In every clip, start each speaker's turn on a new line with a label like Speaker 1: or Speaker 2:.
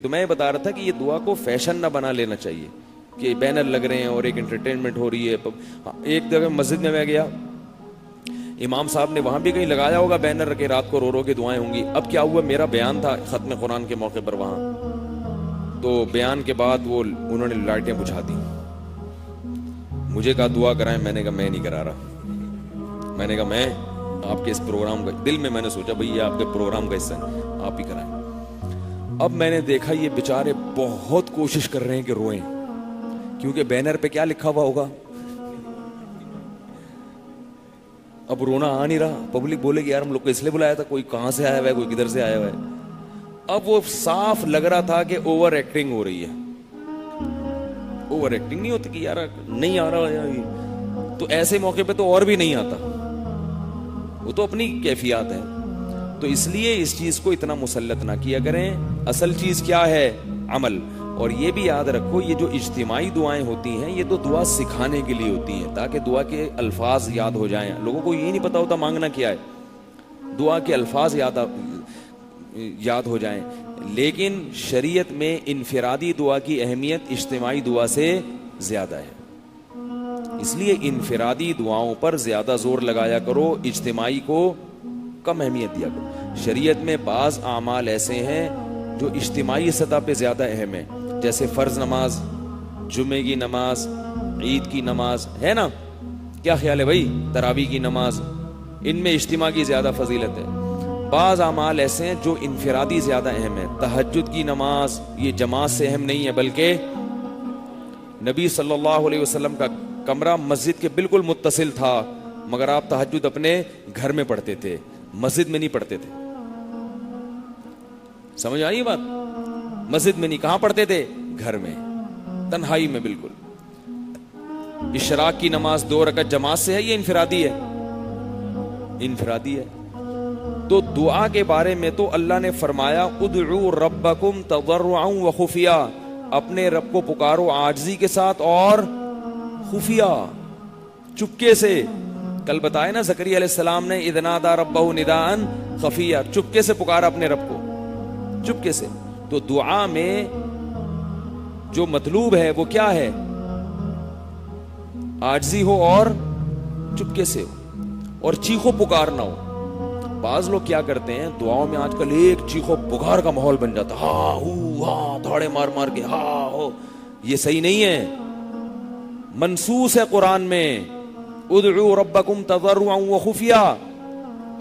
Speaker 1: تو میں بتا رہا تھا کہ یہ دعا کو فیشن نہ بنا لینا چاہیے کہ بینر لگ رہے ہیں اور ایک انٹرٹینمنٹ ہو رہی ہے. ایک جگہ مسجد میں گیا, امام صاحب نے وہاں بھی کہیں لگایا ہوگا بینر کہ رات کو رو رو کے دعائیں ہوں گی. اب کیا ہوا, میرا بیان تھا ختم قرآن کے موقع پر وہاں, تو بیان کے بعد وہ انہوں نے لائٹیں بجھا دی. مجھے کہا دعا کرائیں, میں نے کہا میں نہیں کرا رہا. میں نے کہا میں آپ کے اس پروگرام کا, دل میں نے سوچا بھئی یہ آپ کے پروگرام کا حصہ ہے, آپ ہی کرائیں. اب میں نے دیکھا یہ بیچارے بہت کوشش کر رہے ہیں کہ روئیں, کیونکہ بینر پہ کیا لکھا ہوا ہوگا. اب رونا آ نہیں رہا. پبلک بولے کہ یار ہم لوگ کو اس لیے بلایا تھا, کوئی کہاں سے آیا ہوا ہے, کوئی کدھر سے آیا ہوا ہے. اب وہ صاف لگ رہا تھا کہ اوور ایکٹنگ ہو رہی ہے. اوور ایکٹنگ نہیں ہوتی کہ یار نہیں آ رہا ہے, تو ایسے موقع پہ تو اور بھی نہیں آتا, وہ تو اپنی کیفیات ہے. تو اس لیے اس چیز کو اتنا مسلط نہ کیا کریں. اصل چیز کیا ہے, عمل. اور یہ بھی یاد رکھو, یہ جو اجتماعی دعائیں ہوتی ہیں یہ تو دعا سکھانے کے لیے ہوتی ہیں, تاکہ دعا کے الفاظ یاد ہو جائیں. لوگوں کو یہ نہیں پتا ہوتا مانگنا کیا ہے, دعا کے الفاظ یاد ہو جائیں. لیکن شریعت میں انفرادی دعا کی اہمیت اجتماعی دعا سے زیادہ ہے. اس لیے انفرادی دعاؤں پر زیادہ زور لگایا کرو, اجتماعی کو کم اہمیت دیا کرو. شریعت میں بعض اعمال ایسے ہیں جو اجتماعی سطح پہ زیادہ اہم ہیں, جیسے فرض نماز, جمعے کی نماز, عید کی نماز, ہے نا. کیا خیال ہے بھائی, تراویح کی نماز, ان میں اجتماع کی زیادہ فضیلت ہے. بعض اعمال ایسے ہیں جو انفرادی زیادہ اہم ہیں. تہجد کی نماز یہ جماعت سے اہم نہیں ہے, بلکہ نبی صلی اللہ علیہ وسلم کا کمرہ مسجد کے بالکل متصل تھا, مگر آپ تہجد اپنے گھر میں پڑھتے تھے, مسجد میں نہیں پڑھتے تھے. سمجھ آئی بات, مسجد میں نہیں, کہاں پڑھتے تھے, گھر میں, تنہائی میں بالکل. اشراق کی نماز 2 رکعت جماعت سے ہے, یہ انفرادی ہے, انفرادی ہے. تو دعا کے بارے میں تو اللہ نے فرمایا ادعوا ربکم تضرعا وخفیا, اپنے رب کو پکارو عاجزی کے ساتھ اور خفیہ, چپکے سے. کل بتایا نا زکریا علیہ السلام نے اذ نادى ربہ نداء خفیہ, چپکے سے پکارا اپنے رب کو, چپکے سے. تو دعا میں جو مطلوب ہے وہ کیا ہے, عاجزی ہو اور چپکے سے ہو, اور چیخو پکار نہ ہو. بعض لوگ کیا کرتے ہیں دعاؤں میں آج کل ایک چیخو پکار کا ماحول بن جاتا, ہاں ہو ہاں, دھاڑے مار مار کے ہاں ہو. یہ صحیح نہیں ہے. منصوص ہے قرآن میں ادعوا ربکم تضرعا وخفیا.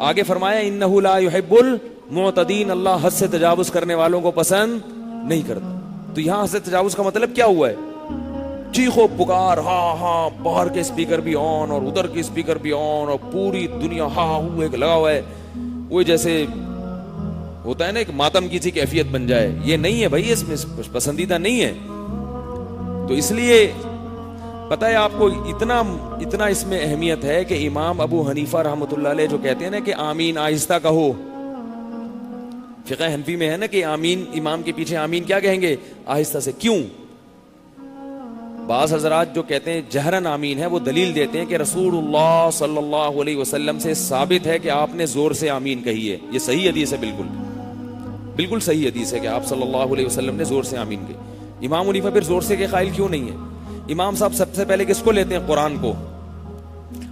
Speaker 1: آگے فرمایا انہ لا یحب المعتدین, اللہ حد سے تجاوز کرنے والوں کو پسند نہیں کرتا. تو یہاں حد سے تجاوز کا مطلب کیا ہوا ہے, چیخو پکار, ہاں ہاں, باہر کے اسپیکر بھی آن اور ادھر کے اسپیکر بھی آن, اور پوری دنیا ہاں ہو ایک لگا ہوا ہے. وہ جیسے ہوتا ہے نا ایک ماتم کی سی کیفیت بن جائے, یہ نہیں ہے بھائی, اس میں پسندیدہ نہیں ہے. تو اس لیے پتہ ہے آپ کو اتنا اس میں اہمیت ہے کہ امام ابو حنیفہ رحمۃ اللہ علیہ جو کہتے ہیں نا کہ آمین آہستہ کہو. فقہ حنفی میں ہے نا کہ آمین, امام کے پیچھے آمین کیا کہیں گے, آہستہ سے. کیوں؟ بعض حضرات جو کہتے ہیں جہرن آمین ہے, وہ دلیل دیتے ہیں کہ رسول اللہ صلی اللہ علیہ وسلم سے ثابت ہے کہ آپ نے زور سے آمین کہی ہے. یہ صحیح حدیث ہے, بالکل صحیح حدیث ہے کہ آپ صلی اللہ علیہ وسلم نے زور سے آمین کہی. امام حنیفہ پھر زور سے کے قائل کیوں نہیں ہے؟ امام صاحب سب سے پہلے کس کو لیتے ہیں, قرآن کو.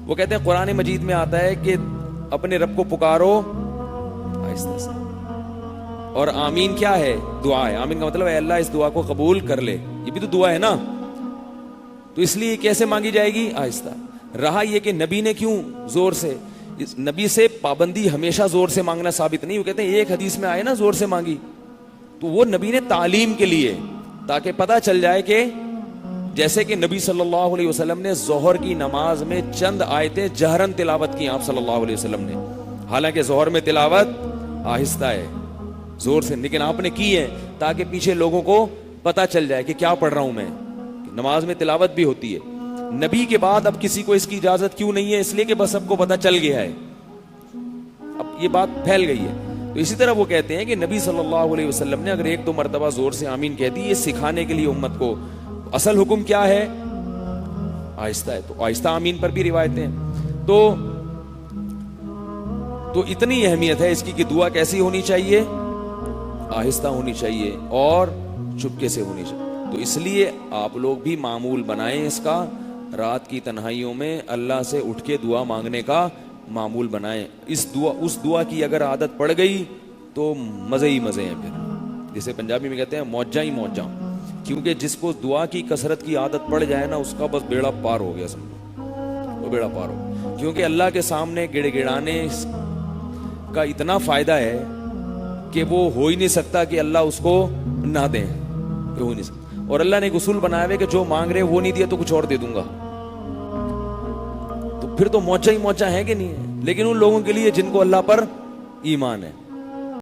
Speaker 1: وہ کہتے ہیں قرآن مجید میں آتا ہے کہ اپنے رب کو پکارو آہستہ سے, اور آمین کیا ہے, دعا ہے. آمین کا مطلب ہے اللہ اس دعا کو قبول کر لے, یہ بھی تو دعا ہے نا. تو اس لیے کیسے مانگی جائے گی, آہستہ. رہا یہ کہ نبی نے کیوں زور سے, نبی سے پابندی ہمیشہ زور سے مانگنا ثابت نہیں. وہ کہتے ہیں ایک حدیث میں آئے نا زور سے مانگی, تو وہ نبی نے تعلیم کے لیے, تاکہ پتہ چل جائے کہ جیسے کہ نبی صلی اللہ علیہ وسلم نے ظہر کی نماز میں چند آیتیں جہرن تلاوت کی آپ صلی اللہ علیہ وسلم نے, حالانکہ ظہر میں تلاوت آہستہ ہے, زور سے, لیکن آپ نے کی ہے تاکہ پیچھے لوگوں کو پتہ چل جائے کہ کیا پڑھ رہا ہوں میں. نماز میں تلاوت بھی ہوتی ہے. نبی کے بعد اب کسی کو اس کی اجازت کیوں نہیں ہے, اس لیے کہ بس سب کو پتہ چل گیا ہے, اب یہ بات پھیل گئی ہے. تو اسی طرح وہ کہتے ہیں کہ نبی صلی اللہ علیہ وسلم نے اگر 1-2 مرتبہ زور سے آمین کہہ دی, یہ سکھانے کے لیے امت کو. اصل حکم کیا ہے, آہستہ ہے. تو آہستہ آمین پر بھی روایتیں. تو اتنی اہمیت ہے اس کی کہ دعا کیسی ہونی چاہیے, آہستہ ہونی چاہیے اور چپکے سے ہونی چاہیے. تو اس لیے آپ لوگ بھی معمول بنائیں اس کا, رات کی تنہائیوں میں اللہ سے اٹھ کے دعا مانگنے کا معمول بنائیں. اس دعا کی اگر عادت پڑ گئی تو مزے ہی مزے ہیں. پھر جسے پنجابی میں کہتے ہیں موجاں ہی موجاں, کیونکہ جس کو دعا کی کثرت کی عادت پڑ جائے نا, اس کا بس بیڑا پار ہو گیا, سمجھو وہ بیڑا پار ہو. کیونکہ اللہ کے سامنے گڑ گڑانے کا اتنا فائدہ ہے کہ وہ ہو ہی نہیں سکتا کہ اللہ اس کو نہ دیں, ہو ہی نہیں سکتا. اور اللہ نے ایک اصول بنایا ہے کہ جو مانگ رہے وہ نہیں دیا تو کچھ اور دے دوں گا. تو پھر تو موجہ ہی موجہ ہے کہ نہیں ہے. لیکن ان لوگوں کے لیے جن کو اللہ پر ایمان ہے.